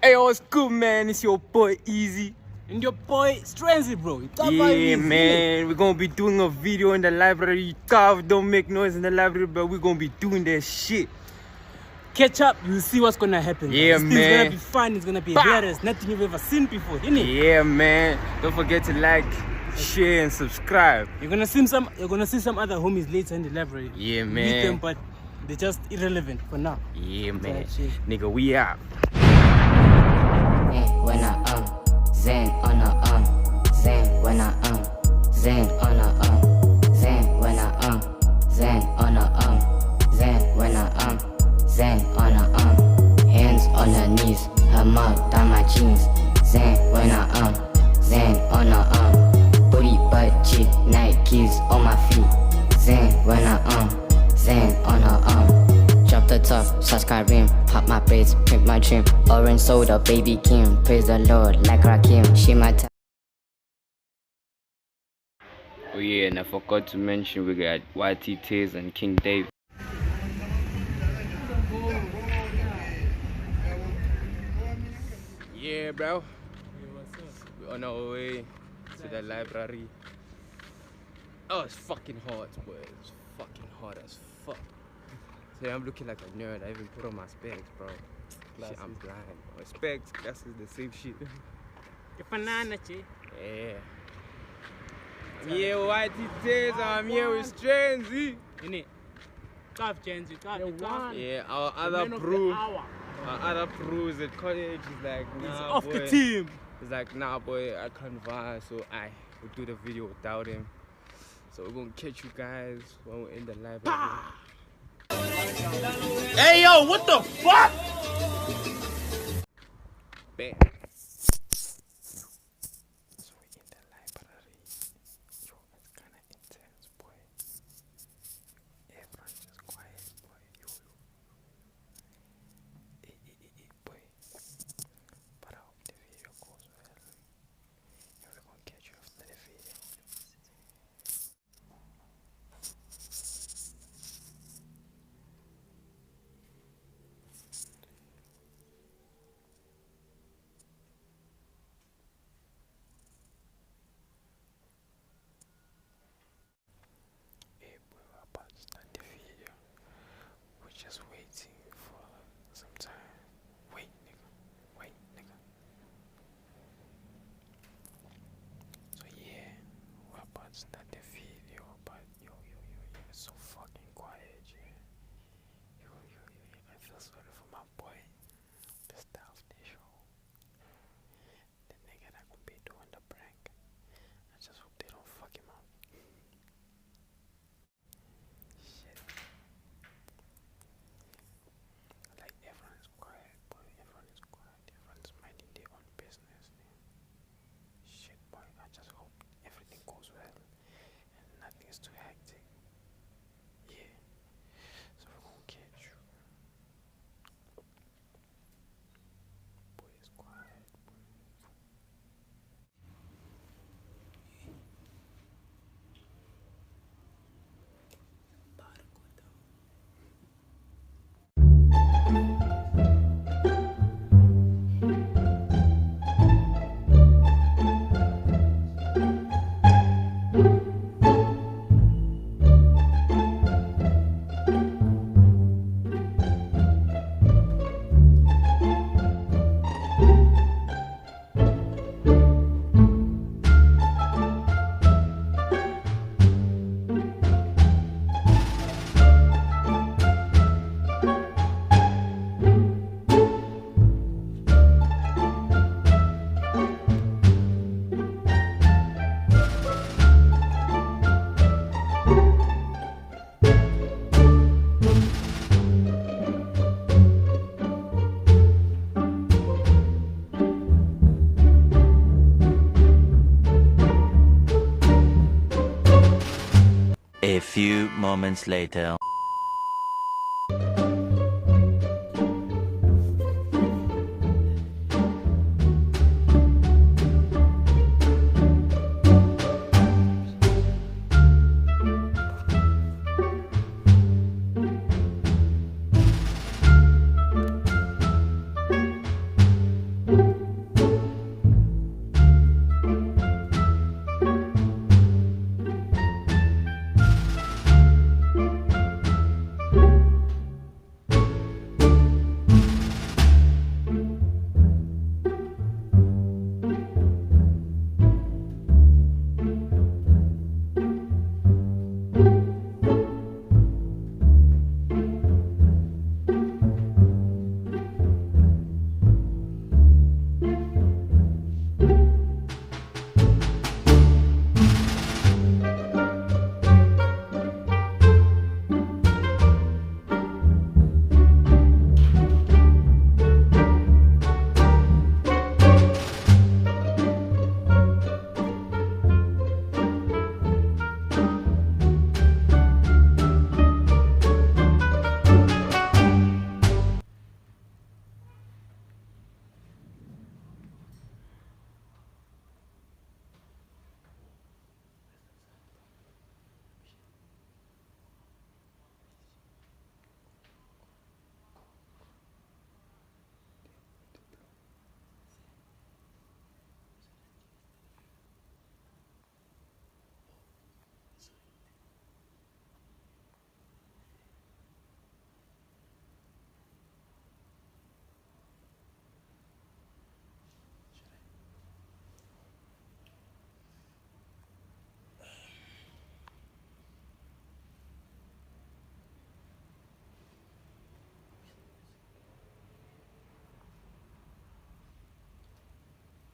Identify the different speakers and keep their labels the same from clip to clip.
Speaker 1: Hey, what's good, man? It's your boy Easy.
Speaker 2: And your boy Stranzy, bro.
Speaker 1: Yeah, man. We're gonna be doing a video in the library. Tough, don't make noise in the library, but we're gonna be doing that shit.
Speaker 2: Catch up, you'll see what's gonna happen.
Speaker 1: Yeah,
Speaker 2: this
Speaker 1: man.
Speaker 2: thing's gonna be fun, it's gonna be hilarious. Nothing you've ever seen before, innit?
Speaker 1: Yeah, man. Don't forget to like, share, and subscribe.
Speaker 2: You're gonna see some other homies later in the library.
Speaker 1: Yeah,
Speaker 2: Meet
Speaker 1: man.
Speaker 2: them, but they're just irrelevant for now.
Speaker 1: Yeah, man.
Speaker 2: shit.
Speaker 1: Nigga, we out.
Speaker 3: When I Zen on a Zen when I Zen on a Zen when I Zen on a Zen when I Zen on a hands on her knees, her mouth down my jeans. Zen when I Zen on a booty butt cheek, Nikes on my feet. Zen when I Zen on a drop the top, subscribe rim, pop my braids, print my trim. Orange soda, baby Kim, praise the Lord like Rakim. She my
Speaker 1: Oh yeah, and I forgot to mention we got YT Tears and King Dave. Yeah, bro. We're on our way to the library. Oh, it's fucking hot, boy. It's fucking hot as fuck. So I'm looking like a nerd. I even put on my specs, bro. Shit, I'm blind. My specs, glasses, the same shit. Yeah. I'm here with YT Tears, I'm here with Stranzy.
Speaker 2: Innit? Tough, Jenzy, tough.
Speaker 1: Yeah, our other pro is at college. He's like, nah,
Speaker 2: He's off
Speaker 1: boy.
Speaker 2: the team.
Speaker 1: He's like, nah, boy, I can't vibe, so I will do the video without him. So we're gonna catch you guys when we're in the library.
Speaker 4: Hey yo, what the fuck?
Speaker 1: Bam. So we're in the library. Yo, it's kinda intense, boy. Everyone's just quiet, boy. Yo. Boy. But I hope the video goes well. And we're gonna catch you after the video. We're about to start the video. We're just waiting for some time. Wait, nigga. Wait, nigga. So yeah, we're about to start the video, but yo, it's so fucking quiet, yeah. Yo, I feel sorry for my boy. The staff they show. The nigga that gonna be doing the prank. I just hope they don't fuck him up. Shit. Like everyone is quiet, boy. Everyone is quiet. Everyone's minding their own business. Shit, boy. I just hope everything goes well and nothing is too hectic. Yeah. So we're gonna catch you. Boy, it's quiet.
Speaker 5: A few moments later.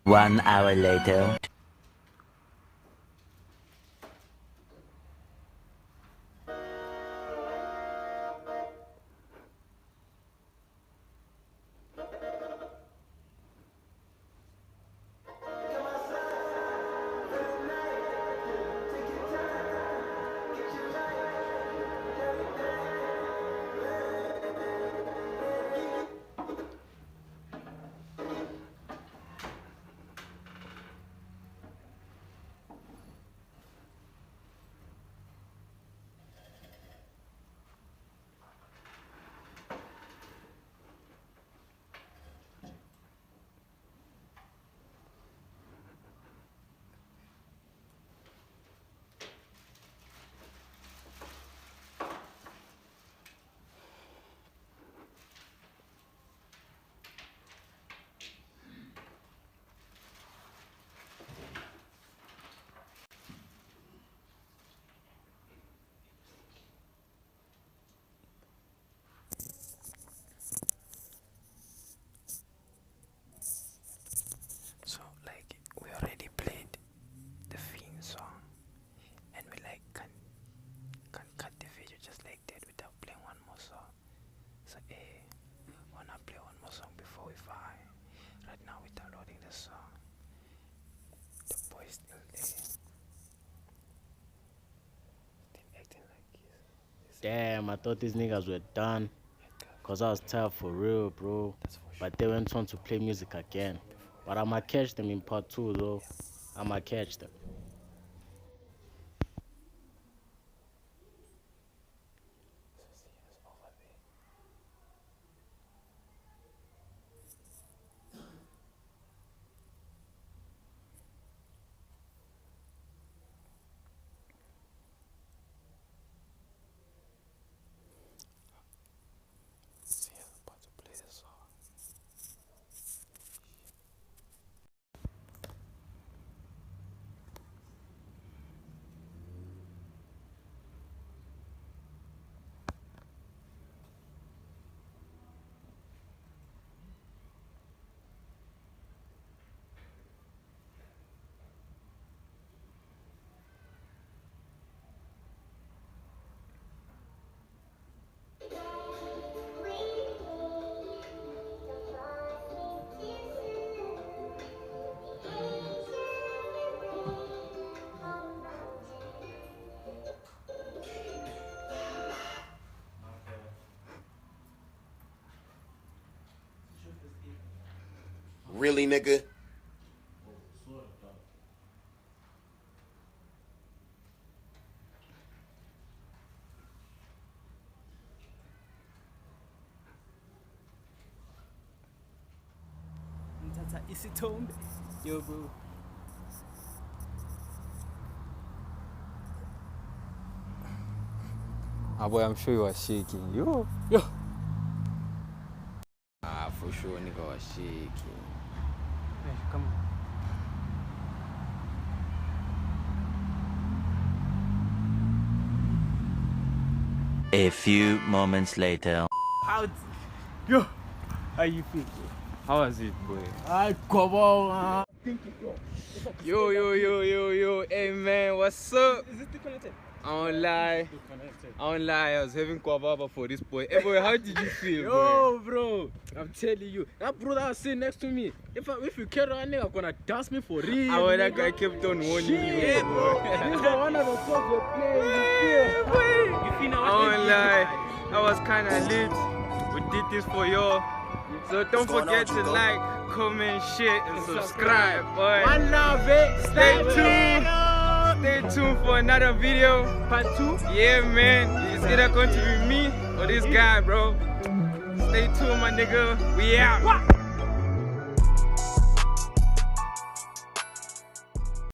Speaker 5: 1 hour later.
Speaker 1: So like we already played the theme song, and we like can cut the video just like that without playing one more song. So wanna play one more song before we vibe. Right now we're downloading the song. The boy's still there. Still acting like he's
Speaker 2: Damn, I thought these niggas were done. Cause I was tired for real, bro. But they went on to play music again. But I'ma catch them in part 2 though. I'ma catch them.
Speaker 1: over there. See, I'm about to play the song.
Speaker 6: Really, nigga?
Speaker 2: Yo, bro.
Speaker 7: Ah, boy, I'm sure you are shaking. Yo.
Speaker 8: Ah, for sure, nigga was shaking.
Speaker 2: Hey, come on.
Speaker 5: A few moments later.
Speaker 2: How you feel?
Speaker 7: How was it, boy?
Speaker 2: I come on.
Speaker 8: Yo, hey man, what's up?
Speaker 2: Is it still connected?
Speaker 8: I don't lie. I was having Kwababa for this boy. Hey boy, how did you feel,
Speaker 2: Yo, bro, I'm telling you, that brother was sitting next to me. If you carry on, nigga, gonna dance me for real.
Speaker 8: How that guy kept on warning you.
Speaker 2: Shit, bro. This is one of the songs we're playing. You feel now?
Speaker 8: I don't lie. I was kind of lit. We did this for y'all. So don't forget to like, comment, share, and subscribe, boy.
Speaker 2: One love, it.
Speaker 8: Stay tuned. Stay tuned for another video.
Speaker 2: Part 2.
Speaker 8: Yeah, man. It's either going to be me or this guy, bro. Stay tuned, my nigga. We out.